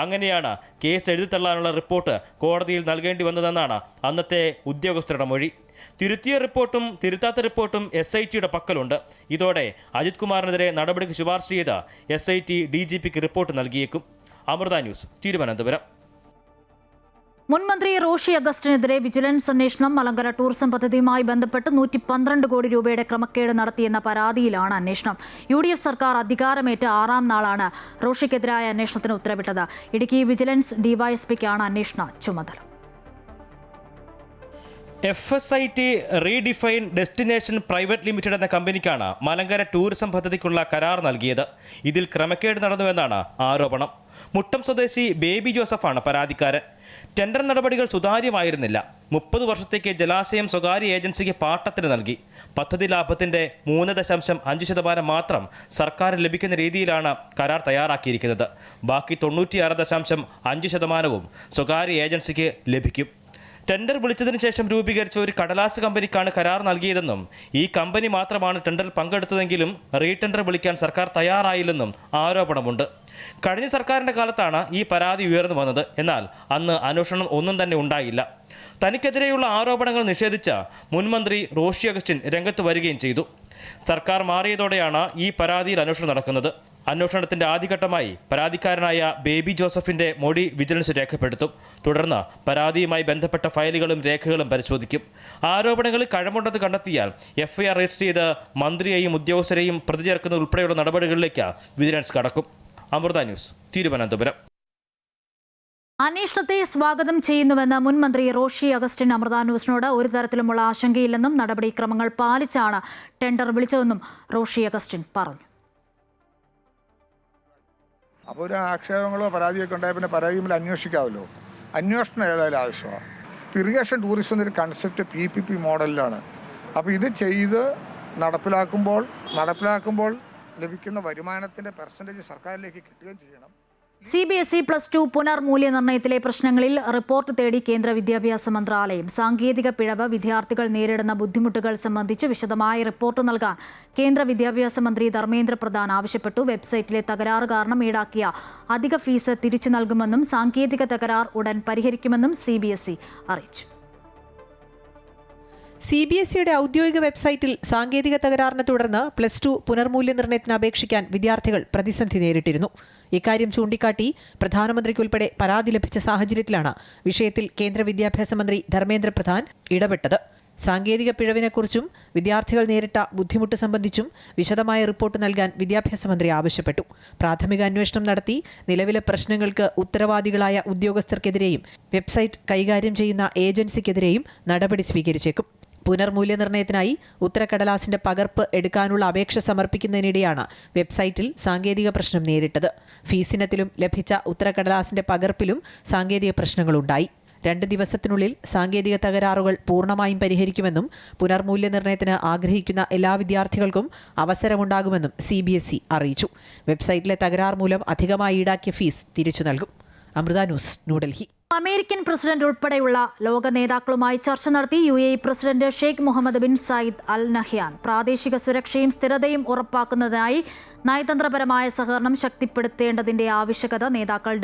അങ്ങനെയാണ് കേസ് എഴുതിത്തള്ളാനുള്ള റിപ്പോർട്ട് കോടതിയിൽ നൽകേണ്ടി വന്നതെന്നാണ് അന്നത്തെ ഉദ്യോഗസ്ഥരുടെ മൊഴി. തിരുത്തിയ റിപ്പോർട്ടും തിരുത്താത്ത റിപ്പോർട്ടും SITയുടെ പക്കലുണ്ട്. ഇതോടെ അജിത് കുമാറിനെതിരെ നടപടിക്ക് ശുപാർശ ചെയ്ത് SIT DGPക്ക് റിപ്പോർട്ട് നൽകിയേക്കും. അമൃത ന്യൂസ്, തിരുവനന്തപുരം. മുൻമന്ത്രി റോഷി അഗസ്റ്റിനെതിരെ വിജിലൻസ് അന്വേഷണം. മലങ്കര ടൂറിസം പദ്ധതിയുമായി ബന്ധപ്പെട്ട് 112 കോടി രൂപയുടെ ക്രമക്കേട് നടത്തിയെന്ന പരാതിയിലാണ് അന്വേഷണം. UDF സർക്കാർ അധികാരമേറ്റ് 6-ാം നാളാണ് റോഷിക്കെതിരായ അന്വേഷണത്തിന് ഉത്തരവിട്ടത്. ഇടുക്കി വിജിലൻസ് DYSPക്കാണ് അന്വേഷണ ചുമതല. FSIT redefine destination private limited എന്ന കമ്പനിക്കാണ് മലങ്കര ടൂറിസം പദ്ധതിക്കുള്ള കരാർ നൽകിയത്. ഇതിൽ ക്രമക്കേട് നടന്നുവെന്നാണ് ആരോപണം. മുട്ടം സ്വദേശി ബേബി ജോസഫാണ് പരാതിക്കാരൻ. ടെൻഡർ നടപടികൾ സുതാര്യമായിരുന്നില്ല. 30 വർഷത്തേക്ക് ജലാശയം സ്വകാര്യ ഏജൻസിക്ക് പാട്ടത്തിന് നൽകി. പദ്ധതി ലാഭത്തിന്റെ 3.5% മാത്രം സർക്കാർ ലഭിക്കുന്ന രീതിയിലാണ് കരാർ തയ്യാറാക്കിയിരിക്കുന്നത്. ബാക്കി 96.5% സ്വകാര്യ ഏജൻസിക്ക് ലഭിക്കും. ടെൻഡർ വിളിച്ചതിന് ശേഷം രൂപീകരിച്ച ഒരു കടലാസ് കമ്പനിക്കാണ് കരാർ നൽകിയതെന്നും ഈ കമ്പനി മാത്രമാണ് ടെൻഡറിൽ പങ്കെടുത്തതെങ്കിലും റീടെൻഡർ വിളിക്കാൻ സർക്കാർ തയ്യാറായില്ലെന്നും ആരോപണമുണ്ട്. കഴിഞ്ഞ സർക്കാരിൻ്റെ കാലത്താണ് ഈ പരാതി ഉയർന്നു വന്നത്. എന്നാൽ അന്ന് അന്വേഷണം ഒന്നും തന്നെ ഉണ്ടായില്ല. തനിക്കെതിരെയുള്ള ആരോപണങ്ങൾ നിഷേധിച്ച മുൻമന്ത്രി റോഷി അഗസ്റ്റിൻ രംഗത്ത് വരികയും ചെയ്തു. സർക്കാർ മാറിയതോടെയാണ് ഈ പരാതിയിൽ അന്വേഷണം നടക്കുന്നത്. അന്വേഷണത്തിന്റെ ആദ്യഘട്ടമായി പരാതിക്കാരനായ ബേബി ജോസഫിന്റെ മൊഴി വിജിലൻസ് രേഖപ്പെടുത്തും. തുടർന്ന് പരാതിയുമായി ബന്ധപ്പെട്ട ഫയലുകളും രേഖകളും പരിശോധിക്കും. ആരോപണങ്ങളിൽ കഴമ്പുണ്ടെന്ന് കണ്ടെത്തിയാൽ എഫ്ഐആർ രജിസ്റ്റർ ചെയ്ത് മന്ത്രിയെയും ഉദ്യോഗസ്ഥരെയും പ്രതി ചേർക്കുന്ന ഉൾപ്പെടെയുള്ള നടപടികളിലേക്ക് വിജിലൻസ് കടക്കും. അമൃത ന്യൂസ്, തിരുവനന്തപുരം. അന്വേഷണത്തെ സ്വാഗതം ചെയ്യുന്നുവെന്ന് മുൻ മന്ത്രി റോഷി അഗസ്റ്റിൻ അമൃത ന്യൂസിനോട് ഒരു തരത്തിലുമുള്ള ആശങ്കയില്ലെന്നും നടപടിക്രമങ്ങൾ പാലിച്ചാണ് ടെൻഡർ വിളിച്ചതെന്നും റോഷി അഗസ്റ്റിൻ പറഞ്ഞു. അപ്പോൾ ഒരു ആക്ഷേപങ്ങളോ പരാതിയൊക്കെ ഉണ്ടായാൽ പിന്നെ പരാതിയിൽ അന്വേഷിക്കാമല്ലോ. അന്വേഷണം ഏതായാലും ആവശ്യമാണ്. ഇറിഗേഷൻ ടൂറിസം എന്നൊരു കൺസെപ്റ്റ് PPP മോഡലിലാണ്. അപ്പോൾ ഇത് ചെയ്ത് നടപ്പിലാക്കുമ്പോൾ ലഭിക്കുന്ന വരുമാനത്തിൻ്റെ പെർസെൻറ്റേജ് സർക്കാരിലേക്ക് കിട്ടുകയും ചെയ്യണം. CBSE +2 പുനർമൂല്യനിർണ്ണയത്തിലെ പ്രശ്നങ്ങളിൽ റിപ്പോർട്ട് തേടി കേന്ദ്ര വിദ്യാഭ്യാസ മന്ത്രാലയം. സാങ്കേതിക പിഴവ്, വിദ്യാർത്ഥികൾ നേരിടുന്ന ബുദ്ധിമുട്ടുകൾ സംബന്ധിച്ച് വിശദമായ റിപ്പോർട്ട് നൽകാൻ കേന്ദ്ര വിദ്യാഭ്യാസ മന്ത്രി ധർമ്മേന്ദ്ര പ്രധാൻ ആവശ്യപ്പെട്ടു. വെബ്സൈറ്റിലെ തകരാറ് കാരണം ഈടാക്കിയ അധിക ഫീസ് തിരിച്ചു നൽകുമെന്നും സാങ്കേതിക തകരാർ ഉടൻ പരിഹരിക്കുമെന്നും CBSE അറിയിച്ചു. CBSEയുടെ ഔദ്യോഗിക വെബ്സൈറ്റിൽ സാങ്കേതിക തകരാറിനെ തുടർന്ന് +2 പുനർമൂല്യനിർണ്ണയത്തിന് അപേക്ഷിക്കാൻ വിദ്യാർത്ഥികൾ പ്രതിസന്ധി നേരിട്ടിരുന്നു. ഇക്കാര്യം ചൂണ്ടിക്കാട്ടി പ്രധാനമന്ത്രിക്കുൾപ്പെടെ പരാതി ലഭിച്ച സാഹചര്യത്തിലാണ് വിഷയത്തിൽ കേന്ദ്ര വിദ്യാഭ്യാസ മന്ത്രി ധർമ്മേന്ദ്ര പ്രധാൻ ഇടപെട്ടത്. സാങ്കേതിക പിഴവിനെക്കുറിച്ചും വിദ്യാർത്ഥികൾ നേരിട്ട ബുദ്ധിമുട്ട് സംബന്ധിച്ചും വിശദമായ റിപ്പോർട്ട് നൽകാൻ വിദ്യാഭ്യാസ മന്ത്രി ആവശ്യപ്പെട്ടു. പ്രാഥമിക അന്വേഷണം നടത്തി നിലവിലെ പ്രശ്നങ്ങൾക്ക് ഉത്തരവാദികളായ ഉദ്യോഗസ്ഥർക്കെതിരെയും വെബ്സൈറ്റ് കൈകാര്യം ചെയ്യുന്ന ഏജൻസിക്കെതിരെയും നടപടി സ്വീകരിച്ചേക്കും. പുനർമൂല്യനിർണ്ണയത്തിനായി ഉത്തരക്കടലാസിന്റെ പകർപ്പ് എടുക്കാനുള്ള അപേക്ഷ സമർപ്പിക്കുന്നതിനിടെയാണ് വെബ്സൈറ്റിൽ സാങ്കേതിക പ്രശ്നം നേരിട്ടത്. ഫീസിനത്തിലും ലഭിച്ച ഉത്തരക്കടലാസിന്റെ പകർപ്പിലും സാങ്കേതിക പ്രശ്നങ്ങളുണ്ടായി. 2 ദിവസത്തിനുള്ളിൽ സാങ്കേതിക തകരാറുകൾ പൂർണ്ണമായും പരിഹരിക്കുമെന്നും പുനർമൂല്യനിർണ്ണയത്തിന് ആഗ്രഹിക്കുന്ന എല്ലാ വിദ്യാർത്ഥികൾക്കും അവസരമുണ്ടാകുമെന്നും CBSE അറിയിച്ചു. വെബ്സൈറ്റിലെ തകരാർ മൂലം അധികമായി ഈടാക്കിയ ഫീസ് തിരിച്ചു നൽകും. Amrita news, New Delhi. American president ഉൾപ്പെടെയുള്ള ലോക നേതാക്കളുമായി ചർച്ച നടത്തി UAE president Sheikh Mohammed bin Zayed Al Nahyan. പ്രാദേശിക സുരക്ഷയും സ്ഥിരതയും ഉറപ്പാക്കുന്നതിനായി നയതന്ത്രപരമായ സഹകരണം ശക്തിപ്പെടുത്തേണ്ടതിന്റെ ആവശ്യകത നേതാക്കൾ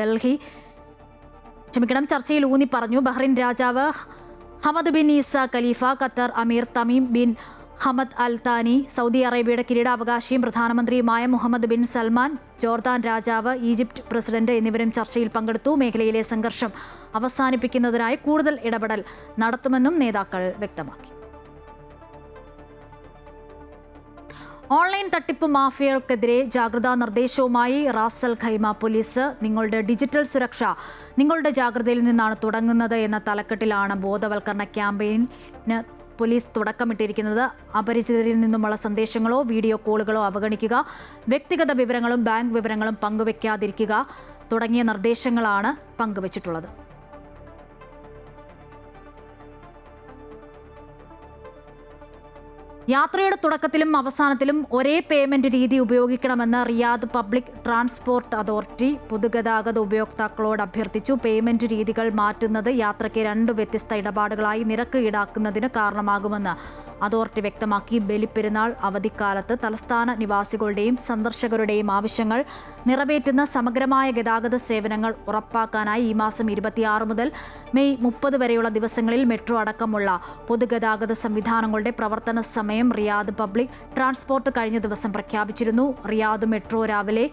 ചർച്ചയിൽ ഊന്നി പറഞ്ഞു. ബഹ്റിൻ രാജാവ് ഹമദ് ബിൻ ഈസ ഖലീഫ, ഖത്തർ അമീർ തമീം ബിൻ ഹമദ് അൽ താനി, സൗദി അറേബ്യയുടെ കിരീടാവകാശിയും പ്രധാനമന്ത്രിയുമായ മുഹമ്മദ് ബിൻ സൽമാൻ, ജോർദാൻ രാജാവ്, ഈജിപ്ത് പ്രസിഡന്റ് എന്നിവരും ചർച്ചയിൽ പങ്കെടുത്തു. മേഖലയിലെ സംഘർഷം അവസാനിപ്പിക്കുന്നതിനായി കൂടുതൽ ഇടപെടൽ നടത്തുമെന്നും നേതാക്കൾ വ്യക്തമാക്കി. ഓൺലൈൻ തട്ടിപ്പ് മാഫിയകൾക്കെതിരെ ജാഗ്രതാ നിർദ്ദേശവുമായി റാസ് അൽ ഖൈമ പോലീസ്. നിങ്ങളുടെ ഡിജിറ്റൽ സുരക്ഷ നിങ്ങളുടെ ജാഗ്രതയിൽ നിന്നാണ് തുടങ്ങുന്നത് എന്ന തലക്കെട്ടിലാണ് ബോധവൽക്കരണ ക്യാമ്പയിന് പോലീസ് തുടക്കമിട്ടിരിക്കുന്നത്. അപരിചിതരിൽ നിന്നുമുള്ള സന്ദേശങ്ങളോ വീഡിയോ കോളുകളോ അവഗണിക്കുക, വ്യക്തിഗത വിവരങ്ങളും ബാങ്ക് വിവരങ്ങളും പങ്കുവയ്ക്കാതിരിക്കുക തുടങ്ങിയ നിർദ്ദേശങ്ങളാണ് പങ്കുവച്ചിട്ടുള്ളത്. യാത്രയുടെ തുടക്കത്തിലും അവസാനത്തിലും ഒരേ പേയ്മെന്റ് രീതി ഉപയോഗിക്കണമെന്ന് റിയാദ് പബ്ലിക് ട്രാൻസ്പോർട്ട് അതോറിറ്റി പൊതുഗതാഗത ഉപയോക്താക്കളോട് അഭ്യർത്ഥിച്ചു. പേയ്മെന്റ് രീതികൾ മാറ്റുന്നത് യാത്രയ്ക്ക് 2 വ്യത്യസ്ത ഇടപാടുകളായി നിരക്ക് ഈടാക്കുന്നതിന് കാരണമാകുമെന്ന് അതോറിറ്റി വ്യക്തമാക്കി. ബലിപ്പെരുന്നാൾ അവധിക്കാലത്ത് തലസ്ഥാന നിവാസികളുടെയും സന്ദർശകരുടെയും ആവശ്യങ്ങൾ നിറവേറ്റുന്ന സമഗ്രമായ ഗതാഗത സേവനങ്ങൾ ഉറപ്പാക്കാനായി ഈ മാസം 26 മുതൽ മെയ് 30 വരെയുള്ള ദിവസങ്ങളിൽ മെട്രോ അടക്കമുള്ള പൊതുഗതാഗത സംവിധാനങ്ങളുടെ പ്രവർത്തന സമയം റിയാദ് പബ്ലിക് ട്രാൻസ്പോർട്ട് കഴിഞ്ഞ ദിവസം പ്രഖ്യാപിച്ചിരുന്നു. റിയാദ് മെട്രോ രാവിലെ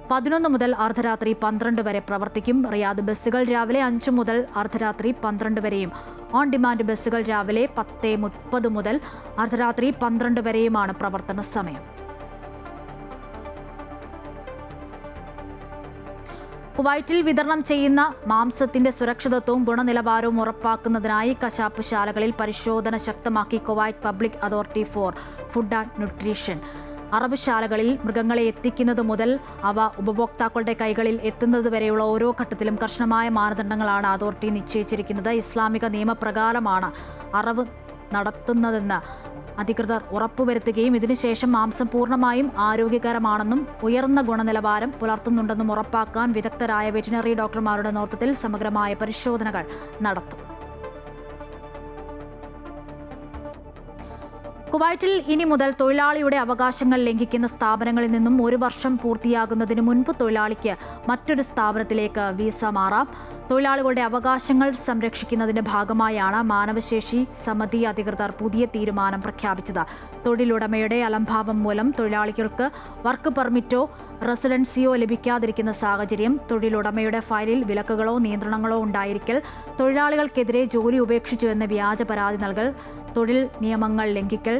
11 മുതൽ അർദ്ധരാത്രി 12 വരെ പ്രവർത്തിക്കും. റിയാദ് ബസ്സുകൾ രാവിലെ 5 മുതൽ അർദ്ധരാത്രി 12 വരെയും ഓൺ ഡിമാൻഡ് ബസ്സുകൾ രാവിലെ 10:30 മുതൽ അർദ്ധരാത്രി 12 വരെയുമാണ് പ്രവർത്തന സമയം. കുവൈറ്റിൽ വിതരണം ചെയ്യുന്ന മാംസത്തിന്റെ സുരക്ഷിതത്വവും ഗുണനിലവാരവും ഉറപ്പാക്കുന്നതിനായി കശാപ്പ് ശാലകളിൽ പരിശോധന ശക്തമാക്കി Kuwait public authority for food and nutrition. അറവുശാലകളിൽ മൃഗങ്ങളെ എത്തിക്കുന്നത് മുതൽ അവ ഉപഭോക്താക്കളുടെ കൈകളിൽ എത്തുന്നതുവരെയുള്ള ഓരോ ഘട്ടത്തിലും കർശനമായ മാനദണ്ഡങ്ങളാണ് അതോറിറ്റി നിശ്ചയിച്ചിരിക്കുന്നത്. ഇസ്ലാമിക നിയമപ്രകാരമാണ് അറവ് നടത്തുന്നതെന്ന് അധികൃതർ ഉറപ്പുവരുത്തുകയും ഇതിനുശേഷം മാംസം പൂർണ്ണമായും ആരോഗ്യകരമാണെന്നും ഉയർന്ന ഗുണനിലവാരം പുലർത്തുന്നുണ്ടെന്നും ഉറപ്പാക്കാൻ വിദഗ്ധരായ വെറ്റിനറി ഡോക്ടർമാരുടെ നേതൃത്വത്തിൽ സമഗ്രമായ പരിശോധനകൾ നടത്തും. കുവൈറ്റിൽ ഇനി മുതൽ തൊഴിലാളിയുടെ അവകാശങ്ങൾ ലംഘിക്കുന്ന സ്ഥാപനങ്ങളിൽ നിന്നും 1 വർഷം പൂർത്തിയാകുന്നതിന് മുൻപ് തൊഴിലാളിക്ക് മറ്റൊരു സ്ഥാപനത്തിലേക്ക് വിസ മാറാം. തൊഴിലാളികളുടെ അവകാശങ്ങൾ സംരക്ഷിക്കുന്നതിന്റെ ഭാഗമായാണ് മാനവശേഷി സമിതി അധികൃതർ പുതിയ തീരുമാനം പ്രഖ്യാപിച്ചത്. തൊഴിലുടമയുടെ അലംഭാവം മൂലം തൊഴിലാളികൾക്ക് വർക്ക് പെർമിറ്റോ റെസിഡൻസിയോ ലഭിക്കാതിരിക്കുന്ന സാഹചര്യം, തൊഴിലുടമയുടെ ഫയലിൽ വിലക്കുകളോ നിയന്ത്രണങ്ങളോ ഉണ്ടായിരിക്കൽ, തൊഴിലാളികൾക്കെതിരെ ജോലി ഉപേക്ഷിച്ചു എന്ന വ്യാജ പരാതി നൽകൽ, തൊഴിൽ നിയമങ്ങൾ ലംഘിക്കൽ,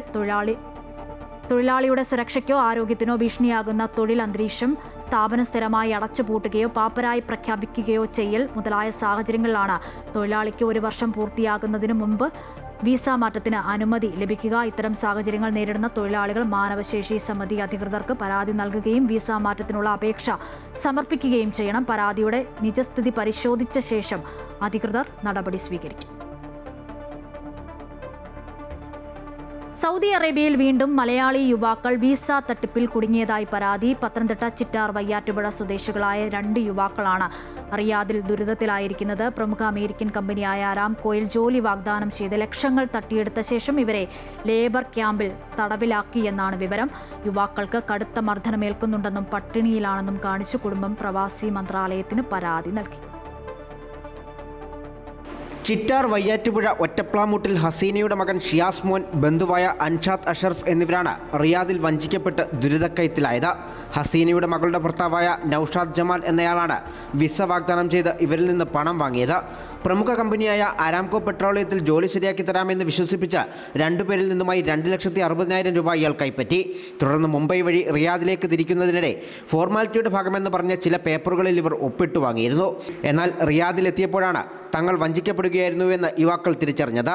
തൊഴിലാളിയുടെ സുരക്ഷയ്ക്കോ ആരോഗ്യത്തിനോ ഭീഷണിയാകുന്ന തൊഴിൽ അന്തരീക്ഷം, സ്ഥാപനം സ്ഥിരമായി അടച്ചുപൂട്ടുകയോ പാപ്പരായി പ്രഖ്യാപിക്കുകയോ ചെയ്യൽ മുതലായ സാഹചര്യങ്ങളിലാണ് തൊഴിലാളിക്ക് 1 വർഷം പൂർത്തിയാകുന്നതിന് മുമ്പ് വിസ മാറ്റത്തിന് അനുമതി ലഭിക്കുക. ഇത്തരം സാഹചര്യങ്ങൾ നേരിടുന്ന തൊഴിലാളികൾ മാനവശേഷി സമിതി അധികൃതർക്ക് പരാതി നൽകുകയും വിസ മാറ്റത്തിനുള്ള അപേക്ഷ സമർപ്പിക്കുകയും ചെയ്യണം. പരാതിയുടെ നിജസ്ഥിതി പരിശോധിച്ച ശേഷം അധികൃതർ നടപടി സ്വീകരിക്കും. സൗദി അറേബ്യയിൽ വീണ്ടും മലയാളി യുവാക്കൾ വിസ തട്ടിപ്പിൽ കുടുങ്ങിയതായി പരാതി. പത്തനംതിട്ട ചിറ്റാർ വയ്യാറ്റുപുഴ സ്വദേശികളായ 2 യുവാക്കളാണ് റിയാദിൽ ദുരിതത്തിലായിരിക്കുന്നത്. പ്രമുഖ അമേരിക്കൻ കമ്പനിയായ അരാംകോയിൽ ജോലി വാഗ്ദാനം ചെയ്ത് ലക്ഷങ്ങൾ തട്ടിയെടുത്ത ശേഷം ഇവരെ ലേബർ ക്യാമ്പിൽ തടവിലാക്കിയെന്നാണ് വിവരം. യുവാക്കൾക്ക് കടുത്ത മർദ്ദനമേൽക്കുന്നുണ്ടെന്നും പട്ടിണിയിലാണെന്നും കാണിച്ചു കുടുംബം പ്രവാസി മന്ത്രാലയത്തിന് പരാതി നൽകി. ചിറ്റാർ വയ്യാറ്റുപുഴ ഒറ്റപ്ലാമൂട്ടിൽ ഹസീനയുടെ മകൻ ഷിയാസ് മോൻ, ബന്ധുവായ അൻഷാദ് അഷറഫ് എന്നിവരാണ് റിയാദിൽ വഞ്ചിക്കപ്പെട്ട് ദുരിതക്കയത്തിലായത്. ഹസീനയുടെ മകളുടെ ഭർത്താവായ നൌഷാദ് ജമാൽ എന്നയാളാണ് വിസ വാഗ്ദാനം ചെയ്ത് ഇവരിൽ നിന്ന് പണം വാങ്ങിയത്. പ്രമുഖ കമ്പനിയായ അരാംകോ പെട്രോളിയത്തിൽ ജോലി ശരിയാക്കി തരാമെന്ന് വിശ്വസിപ്പിച്ച് 2 പേരിൽ നിന്നുമായി 2,60,000 രൂപ ഇയാൾ കൈപ്പറ്റി. തുടർന്ന് മുംബൈ വഴി റിയാദിലേക്ക് തിരിക്കുന്നതിനിടെ ഫോർമാലിറ്റിയുടെ ഭാഗമെന്ന് പറഞ്ഞ ചില പേപ്പറുകളിൽ ഇവർ ഒപ്പിട്ടു വാങ്ങിയിരുന്നു. എന്നാൽ റിയാദിലെത്തിയപ്പോഴാണ് തങ്ങൾ വഞ്ചിക്കപ്പെടുകയായിരുന്നുവെന്ന് യുവാക്കൾ തിരിച്ചറിഞ്ഞത്.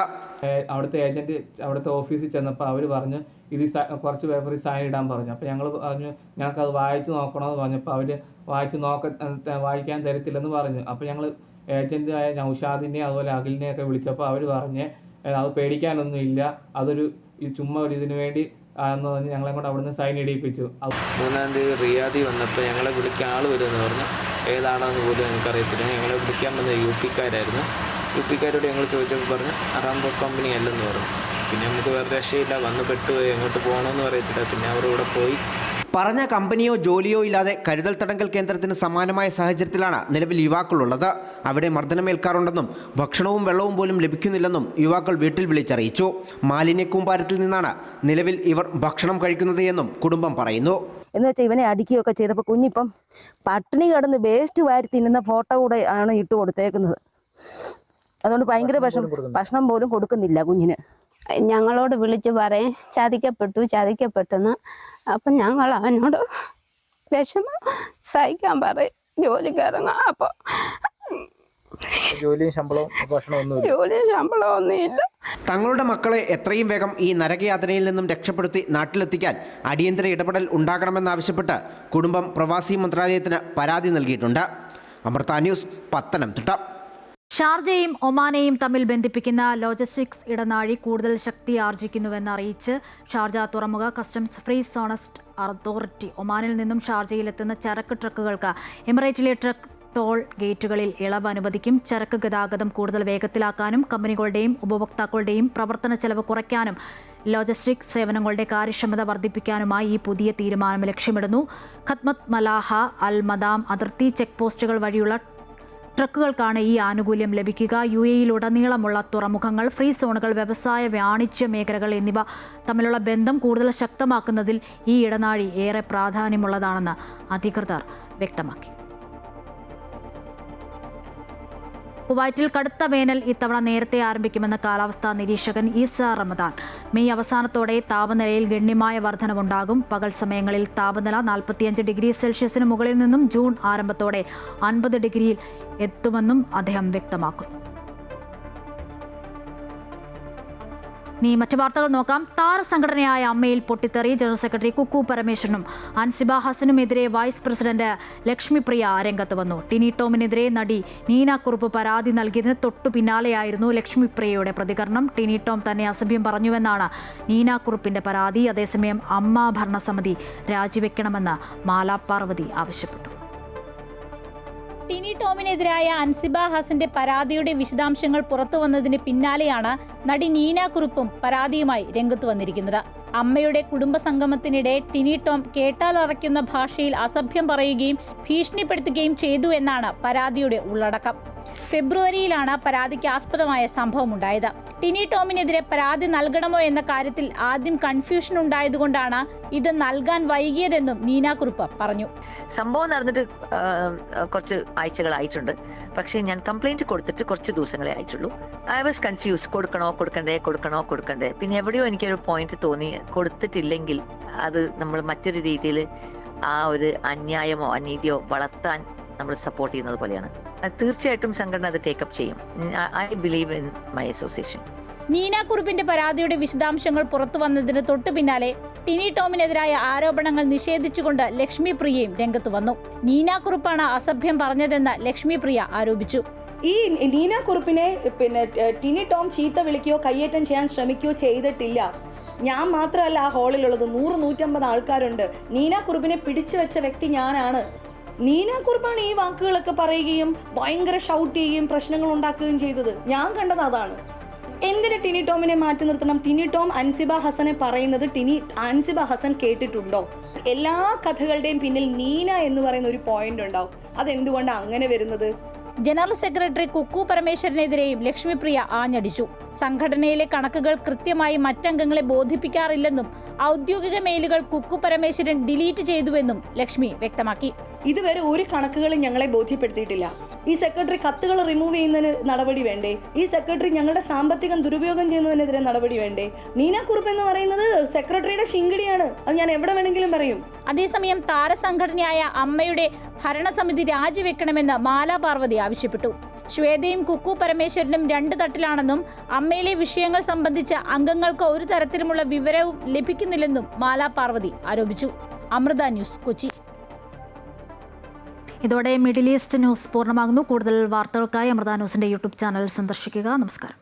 അവിടുത്തെ ഏജൻറ്റ് അവിടുത്തെ ഓഫീസിൽ ചെന്നപ്പോൾ അവർ പറഞ്ഞു ഇത് കുറച്ച് പേപ്പറിൽ സൈൻ ഇടാൻ പറഞ്ഞു. അപ്പോൾ ഞങ്ങൾ പറഞ്ഞു ഞങ്ങൾക്കത് വായിച്ച് നോക്കണമെന്ന് പറഞ്ഞപ്പോൾ അവർ വായിക്കാൻ തരത്തില്ലെന്ന് പറഞ്ഞു. അപ്പോൾ ഞങ്ങൾ ഏജൻറ്റായ നൗഷാദിനെയും അതുപോലെ അഖിലിനെയൊക്കെ വിളിച്ചപ്പോൾ അവർ പറഞ്ഞ് അത് പേടിക്കാനൊന്നും ഇല്ല, അതൊരു ചുമ്മാ ഒരു ഇതിനു വേണ്ടി എന്ന് പറഞ്ഞ് ഞങ്ങളെ കൊണ്ട് അവിടുന്ന് സൈൻ ഇടിയിപ്പിച്ചു. 3-ാം തീയതി റിയാദിൽ വന്നപ്പോൾ ഞങ്ങളെ വിളിക്കാൻ ആൾ വരുമെന്ന് പറഞ്ഞു. ഏതാണെന്ന് പോലും എനിക്കറിയത്തില്ല. ഞങ്ങളെ വിളിക്കാൻ വന്നത് യുപിക്കാരായിരുന്നു. യുപിക്കാരോട് ഞങ്ങൾ ചോദിച്ചപ്പോൾ പറഞ്ഞു അറാംകോ കമ്പനി അല്ലെന്ന് പറഞ്ഞു. പിന്നെ നമുക്ക് വേറെ രക്ഷയില്ല, വന്ന് പെട്ടുപോയി, എങ്ങോട്ട് പോകണമെന്ന് അറിയത്തില്ല. പിന്നെ അവരിവിടെ പോയി. പറഞ്ഞ കമ്പനിയോ ജോലിയോ ഇല്ലാതെ കരുതൽ തടങ്കൽ കേന്ദ്രത്തിന് സമാനമായ സാഹചര്യത്തിലാണ് നിലവിൽ യുവാക്കളുള്ളത്. അവിടെ മർദ്ദനമേൽക്കാറുണ്ടെന്നും ഭക്ഷണവും വെള്ളവും പോലും ലഭിക്കുന്നില്ലെന്നും യുവാക്കൾ വീട്ടിൽ വിളിച്ചറിയിച്ചു. മാലിന്യക്കൂമ്പാരത്തിൽ നിന്നാണ് നിലവിൽ ഇവർ ഭക്ഷണം കഴിക്കുന്നത് എന്നും കുടുംബം പറയുന്നു. എന്ന് വെച്ചാൽ ഇവനെ അടിക്കുകയൊക്കെ ചെയ്തപ്പോൾ കുഞ്ഞിപ്പം പട്ടിണി കിടന്ന് വേസ്റ്റ് വാരി തിന്നുന്ന ഫോട്ടോ കൂടെ ആണ് ഇട്ട് കൊടുത്തേക്കുന്നത്. അതുകൊണ്ട് ഭയങ്കര ഭക്ഷണം പോലും കൊടുക്കുന്നില്ല കുഞ്ഞിന്. ഞങ്ങളോട് വിളിച്ച് പറയും ചതിക്കപ്പെട്ടെന്ന്. അപ്പം ഞങ്ങൾ അവനോട് വിഷമം സഹിക്കാൻ പറയും, ജോലിക്ക് ഇറങ്ങാം. അപ്പോൾ ജോലിയും ശമ്പളവും ഒന്നുമില്ല. തങ്ങളുടെ മക്കളെ എത്രയും വേഗം ഈ നരകയാതനയിൽ നിന്നും രക്ഷപ്പെടുത്തി നാട്ടിലെത്തിക്കാൻ അടിയന്തര ഇടപെടൽ ഉണ്ടാകണമെന്നാവശ്യപ്പെട്ട് കുടുംബം പ്രവാസി മന്ത്രാലയത്തിന് പരാതി നൽകിയിട്ടുണ്ട്. അമൃത ന്യൂസ്, പത്തനംതിട്ട. ഷാർജയും ഒമാനെയും തമ്മിൽ ബന്ധിപ്പിക്കുന്ന ലോജിസ്റ്റിക്സ് ഇടനാഴി കൂടുതൽ ശക്തി ആർജിക്കുന്നുവെന്ന് അറിയിച്ച് ഷാർജ തുറമുഖ കസ്റ്റംസ് ഫ്രീ സോണസ്റ്റ് അതോറിറ്റി ഒമാനിൽ നിന്നും ഷാർജയിലെത്തുന്ന ചരക്ക് ട്രക്കുകൾക്ക് എമിറേറ്റിലെ ട്രക്ക് ടോൾ ഗേറ്റുകളിൽ ഇളവ് അനുവദിക്കും. ചരക്ക് ഗതാഗതം കൂടുതൽ വേഗത്തിലാക്കാനും കമ്പനികളുടെയും ഉപഭോക്താക്കളുടെയും പ്രവർത്തന ചെലവ് കുറയ്ക്കാനും ലോജിസ്റ്റിക് സേവനങ്ങളുടെ കാര്യക്ഷമത വർദ്ധിപ്പിക്കാനുമായി ഈ പുതിയ തീരുമാനം ലക്ഷ്യമിടുന്നു. ഖത്മത്ത് മലാഹ, അൽ മദാം അതിർത്തി ചെക്ക് പോസ്റ്റുകൾ വഴിയുള്ള ട്രക്കുകൾക്കാണ് ഈ ആനുകൂല്യം ലഭിക്കുക. UAE-യിലുടനീളമുള്ള തുറമുഖങ്ങൾ, ഫ്രീ സോണുകൾ, വ്യവസായ വാണിജ്യ മേഖലകൾ എന്നിവ തമ്മിലുള്ള ബന്ധം കൂടുതൽ ശക്തമാക്കുന്നതിൽ ഈ ഇടനാഴി ഏറെ പ്രാധാന്യമുള്ളതാണെന്ന് അധികൃതർ വ്യക്തമാക്കി. കുവൈറ്റിൽ കടുത്ത വേനൽ ഇത്തവണ നേരത്തെ ആരംഭിക്കുമെന്ന് കാലാവസ്ഥാ നിരീക്ഷകൻ ഈസ റമദാൻ. മെയ് അവസാനത്തോടെ താപനിലയിൽ ഗണ്യമായ വർധനവുണ്ടാകും. പകൽ സമയങ്ങളിൽ താപനില 45 ഡിഗ്രി സെൽഷ്യസിന് മുകളിൽ നിന്നും ജൂൺ ആരംഭത്തോടെ 50 ഡിഗ്രിയിൽ എത്തുമെന്നും അദ്ദേഹം വ്യക്തമാക്കുന്നു. ഇനി മറ്റു വാർത്തകൾ നോക്കാം. താരസംഘടനയായ അമ്മയിൽ പൊട്ടിത്തെറി. ജനറൽ സെക്രട്ടറി കുക്കു പരമേശ്വരനും അൻസിബ ഹസനുമെതിരെ വൈസ് പ്രസിഡന്റ് ലക്ഷ്മിപ്രിയ രംഗത്ത് വന്നു. ടിനി ടോമിനെതിരെ നടി നീന കുറുപ്പ് പരാതി നൽകിയതിന് തൊട്ടു പിന്നാലെയായിരുന്നു ലക്ഷ്മിപ്രിയയുടെ പ്രതികരണം. ടിനി ടോം തന്നെ അസഭ്യം പറഞ്ഞുവെന്നാണ് നീന കുറുപ്പിന്റെ പരാതി. അതേസമയം അമ്മ ഭരണസമിതി രാജിവെക്കണമെന്ന് മാല പാർവതി ആവശ്യപ്പെട്ടു. ടിനി ടോമിനെതിരായ അൻസിബ ഹസന്റെ പരാതിയുടെ വിശദാംശങ്ങൾ പുറത്തു വന്നതിന് പിന്നാലെയാണ് നടി നീന കുറുപ്പും പരാതിയുമായി രംഗത്ത് വന്നിരിക്കുന്നത്. അമ്മയുടെ കുടുംബസംഗമത്തിനിടെ ടിനി ടോം കേട്ടാലറയ്ക്കുന്ന ഭാഷയിൽ അസഭ്യം പറയുകയും ഭീഷണിപ്പെടുത്തുകയും ചെയ്തു എന്നാണ് പരാതിയുടെ ഉള്ളടക്കം. ഫെബ്രുവരിയിലാണ് പരാതിക്ക് ആസ്പദമായ സംഭവമുണ്ടായത്. ടിനി ടോമിനെതിരെ പരാതി നൽകണമോ എന്ന കാര്യത്തിൽ ആദ്യം കൺഫ്യൂഷൻ ഉണ്ടായതുകൊണ്ടാണ് ഇത് നൽകാൻ വൈകിയതെന്നും നീന കുറുപ്പ് പറഞ്ഞു. സംഭവം നടന്നിട്ട് കുറച്ച് ആഴ്ചകളായിട്ടുണ്ട്. പക്ഷേ ഞാൻ കംപ്ലൈന്റ് കൊടുത്തിട്ട് കുറച്ച് ദിവസങ്ങളെ ആയിട്ടുള്ളൂ. ഐ വാസ് കൺഫ്യൂസ്, കൊടുക്കണോ കൊടുക്കണ്ടേ. പിന്നെ എവിടെയോ എനിക്കൊരു പോയിന്റ് തോന്നി, കൊടുത്തിട്ടില്ലെങ്കിൽ അത് നമ്മൾ മറ്റൊരു രീതിയിൽ ആ ഒരു അന്യായമോ അനീതിയോ വളർത്താൻ നമ്മൾ സപ്പോർട്ട് ചെയ്യുന്നത് പോലെയാണ്. തീർച്ചയായിട്ടും സംഘടന അത് ടേക്കപ്പ് ചെയ്യും. I believe in my association. Neena കുറുപ്പിന്റെ പരാതിയുടെ വിശദാംശങ്ങൾ പുറത്തു വന്നതിന് തൊട്ടു പിന്നാലെ ടിനി ടോമിനെതിരായ ആരോപണങ്ങൾ നിഷേധിച്ചുകൊണ്ട് ലക്ഷ്മി പ്രിയയും രംഗത്ത് വന്നു. നീന കുറുപ്പാണ് അസഭ്യം പറഞ്ഞതെന്ന് ലക്ഷ്മി പ്രിയ ആരോപിച്ചു. ഈ നീന കുറുപ്പിനെ ടിനി ടോം ചീത്ത വിളിക്കുകയോ കയ്യേറ്റം ചെയ്യാൻ ശ്രമിക്കുകയോ ചെയ്തിട്ടില്ല. ഞാൻ മാത്രമല്ല ആ ഹാളിലുള്ളത്, 100-150 ആൾക്കാരുണ്ട്. നീന കുറുപ്പിനെ പിടിച്ചു വെച്ച വ്യക്തി ഞാനാണ്. നീന കുറുപ്പാണ് ഈ വാക്കുകളൊക്കെ പറയുകയും ഭയങ്കര ഷൗട്ട് ചെയ്യുകയും പ്രശ്നങ്ങൾ ഉണ്ടാക്കുകയും ചെയ്തത്. ഞാൻ കണ്ടത് അതാണ്. എന്തിന് ടിനി ടോമിനെ മാറ്റി നിർത്തണം? ടിനി ടോം അൻസിബ ഹസനെ പറയുന്നത് അൻസിബ ഹസൻ കേട്ടിട്ടുണ്ടോ? എല്ലാ കഥകളുടെയും പിന്നിൽ നീന എന്ന് പറയുന്ന ഒരു പോയിന്റ് ഉണ്ടാവും. അതെന്തുകൊണ്ടാണ് അങ്ങനെ വരുന്നത്? ജനറൽ സെക്രട്ടറി കുക്കു പരമേശ്വരനെതിരെയും ലക്ഷ്മിപ്രിയ ആഞ്ഞടിച്ചു. സംഘടനയിലെ കണക്കുകൾ കൃത്യമായി മറ്റംഗങ്ങളെ ബോധിപ്പിക്കാറില്ലെന്നും ഔദ്യോഗിക മെയിലുകൾ കുക്കു പരമേശ്വരൻ ഡിലീറ്റ് ചെയ്തുവെന്നും ലക്ഷ്മി വ്യക്തമാക്കി. ഇതുവരെ ഒരു കണക്കുകളും ഞങ്ങളെ ബോധ്യപ്പെടുത്തിയിട്ടില്ല. ഈ സെക്രട്ടറി കത്തുകൾ റിമൂവ് ചെയ്യുന്നതിന് നടപടി വേണ്ടേ? ഈ സെക്രട്ടറി ഞങ്ങളുടെ സാമ്പത്തികം ദുരുപയോഗം ചെയ്യുന്നതിനെതിരെ നടപടി വേണ്ടേ? നീന കുറുപ്പ് എന്ന് പറയുന്നത് സെക്രട്ടറിയുടെ ശിങ്കിടിയാണ്. അത് ഞാൻ എവിടെ വേണമെങ്കിലും പറയും. അതേസമയം താരസംഘടനയായ അമ്മയുടെ ഭരണസമിതി രാജിവെക്കണമെന്ന് മാലാ പാർവതി ആവശ്യപ്പെട്ടു. ശ്വേതയും കുക്കു പരമേശ്വരനും 2 തട്ടിലാണെന്നും അമ്മയിലെ വിഷയങ്ങൾ സംബന്ധിച്ച് അംഗങ്ങൾക്ക് ഒരു തരത്തിലുമുള്ള വിവരവും ലഭിക്കുന്നില്ലെന്നും മാലാ പാർവതി ആരോപിച്ചു. അമൃത ന്യൂസ്, കൊച്ചി. ഇതോടെ മിഡിൽ ഈസ്റ്റ് ന്യൂസ് പൂർണ്ണമാകുന്നു. കൂടുതൽ വാർത്തകൾക്കായി അമൃത ന്യൂസിന്റെ യൂട്യൂബ് ചാനൽ സന്ദർശിക്കുക. നമസ്കാരം.